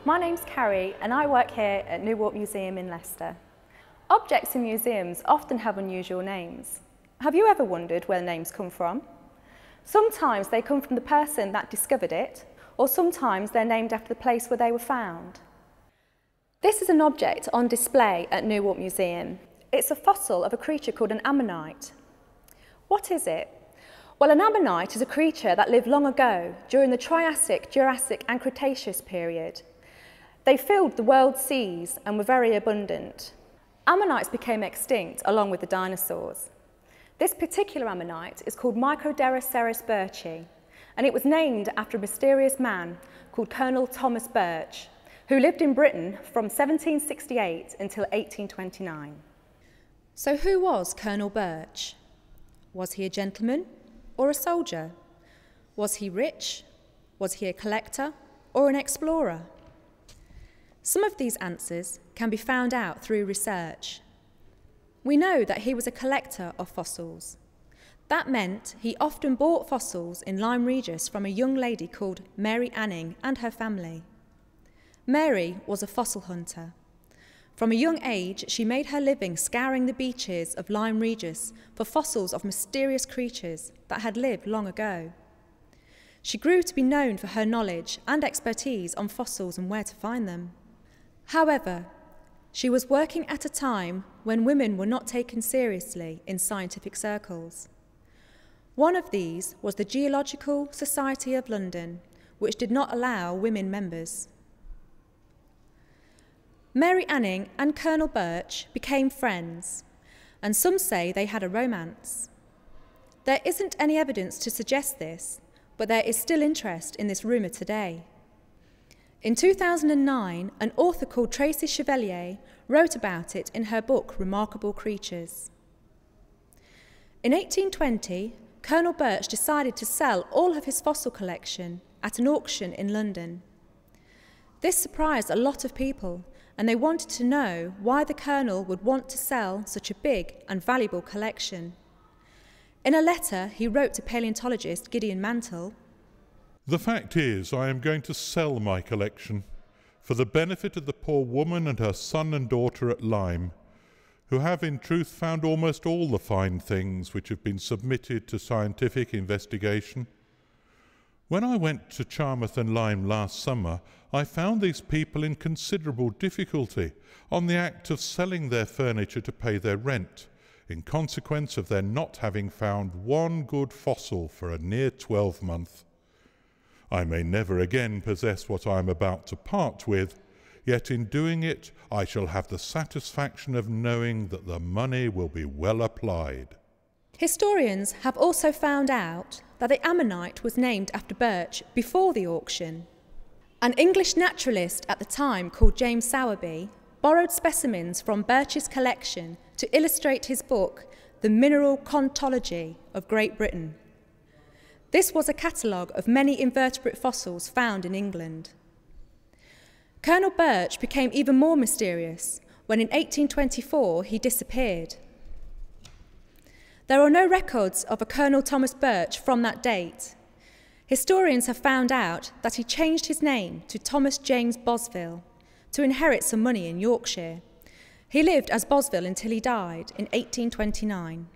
my name's Carrie and I work here at Newark Museum in Leicester. Objects in museums often have unusual names. Have you ever wondered where names come from? Sometimes they come from the person that discovered it, or sometimes they're named after the place where they were found. This is an object on display at Newark Museum. It's a fossil of a creature called an ammonite. What is it? Well, an ammonite is a creature that lived long ago, during the Triassic, Jurassic and Cretaceous period. They filled the world's seas and were very abundant. Ammonites became extinct along with the dinosaurs. This particular ammonite is called Microderoceras Birchi, and it was named after a mysterious man called Colonel Thomas Birch, who lived in Britain from 1768 until 1829. So who was Colonel Birch? Was he a gentleman or a soldier? Was he rich? Was he a collector or an explorer? Some of these answers can be found out through research. We know that he was a collector of fossils. That meant he often bought fossils in Lyme Regis from a young lady called Mary Anning and her family. Mary was a fossil hunter. From a young age, she made her living scouring the beaches of Lyme Regis for fossils of mysterious creatures that had lived long ago. She grew to be known for her knowledge and expertise on fossils and where to find them. However, she was working at a time when women were not taken seriously in scientific circles. One of these was the Geological Society of London, which did not allow women members. Mary Anning and Colonel Birch became friends, and some say they had a romance. There isn't any evidence to suggest this, but there is still interest in this rumour today. In 2009, an author called Tracy Chevalier wrote about it in her book Remarkable Creatures. In 1820, Colonel Birch decided to sell all of his fossil collection at an auction in London. This surprised a lot of people, and they wanted to know why the Colonel would want to sell such a big and valuable collection. In a letter he wrote to paleontologist Gideon Mantle, "The fact is, I am going to sell my collection for the benefit of the poor woman and her son and daughter at Lyme, who have in truth found almost all the fine things which have been submitted to scientific investigation. When I went to Charmouth and Lyme last summer, I found these people in considerable difficulty on the act of selling their furniture to pay their rent, in consequence of their not having found one good fossil for a near 12-month. I may never again possess what I am about to part with, yet in doing it I shall have the satisfaction of knowing that the money will be well applied." Historians have also found out that the ammonite was named after Birch before the auction. An English naturalist at the time called James Sowerby borrowed specimens from Birch's collection to illustrate his book, The Mineral Chontology of Great Britain. This was a catalogue of many invertebrate fossils found in England. Colonel Birch became even more mysterious when in 1824 he disappeared. There are no records of a Colonel Thomas Birch from that date. Historians have found out that he changed his name to Thomas James Bosville to inherit some money in Yorkshire. He lived as Bosville until he died in 1829.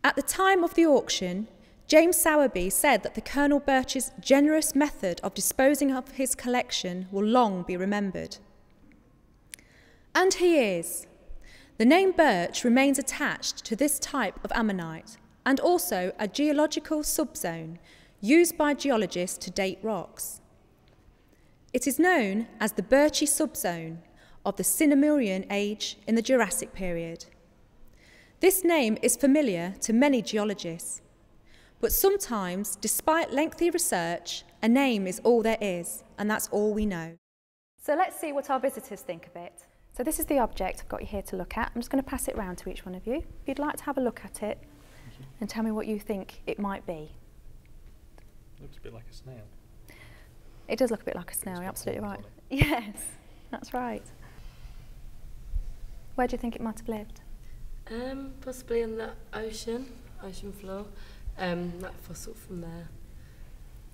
At the time of the auction, James Sowerby said that the Colonel Birch's generous method of disposing of his collection will long be remembered. And he is. The name Birch remains attached to this type of ammonite and also a geological subzone used by geologists to date rocks. It is known as the Birchi subzone of the Sinemurian age in the Jurassic period. This name is familiar to many geologists, but sometimes, despite lengthy research, a name is all there is, and that's all we know. So let's see what our visitors think of it. So this is the object I've got you here to look at. I'm just going to pass it round to each one of you. If you'd like to have a look at it and tell me what you think it might be. Looks a bit like a snail. It does look a bit like a snail, you're absolutely right. Yes, that's right. Where do you think it might have lived? Possibly in the ocean floor. That fossil from there.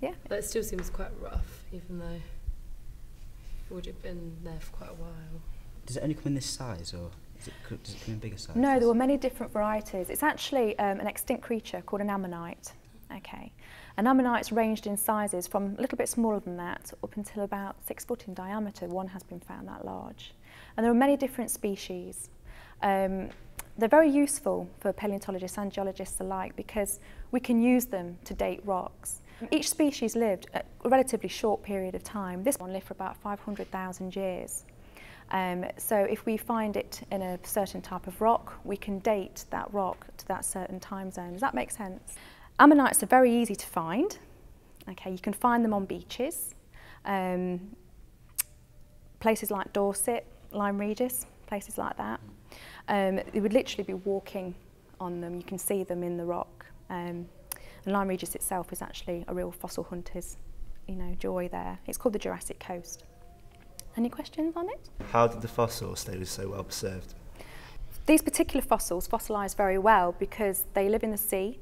Yeah. But it still seems quite rough, even though would have been there for quite a while. Does it only come in this size, or does it come in bigger size? No, there were many different varieties. It's actually an extinct creature called an ammonite. Okay, and ammonites ranged in sizes from a little bit smaller than that up until about 6 foot in diameter. One has been found that large. And there are many different species. They're very useful for paleontologists and geologists alike because we can use them to date rocks. Each species lived a relatively short period of time. This one lived for about 500,000 years. So if we find it in a certain type of rock, we can date that rock to that certain time zone. Does that make sense? Ammonites are very easy to find. Okay, you can find them on beaches, places like Dorset, Lyme Regis, places like that. You would literally be walking on them. You can see them in the rock. And Lyme Regis itself is actually a real fossil hunter's, joy there. It's called the Jurassic Coast. Any questions on it? How did the fossils stay so well preserved? These particular fossils fossilise very well because they live in the sea,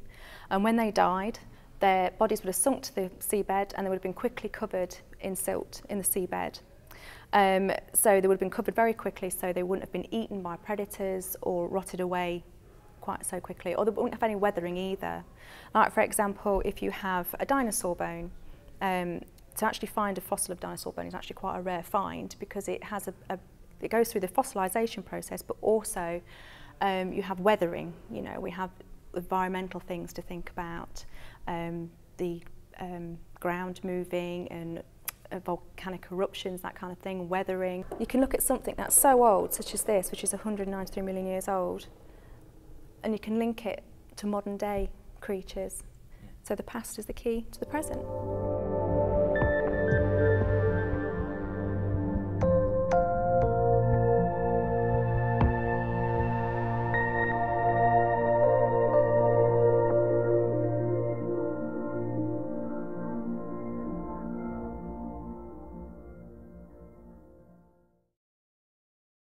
and when they died, their bodies would have sunk to the seabed and they would have been quickly covered in silt in the seabed. So they would have been covered very quickly, so they wouldn't have been eaten by predators or rotted away quite so quickly, or they wouldn't have any weathering either. Like, for example, if you have a dinosaur bone, to actually find a fossil of dinosaur bone is actually quite a rare find because it has it goes through the fossilisation process, but also you have weathering. We have environmental things to think about, the ground moving and volcanic eruptions, that kind of thing, weathering. You can look at something that's so old, such as this, which is 193 million years old, and you can link it to modern day creatures. So the past is the key to the present.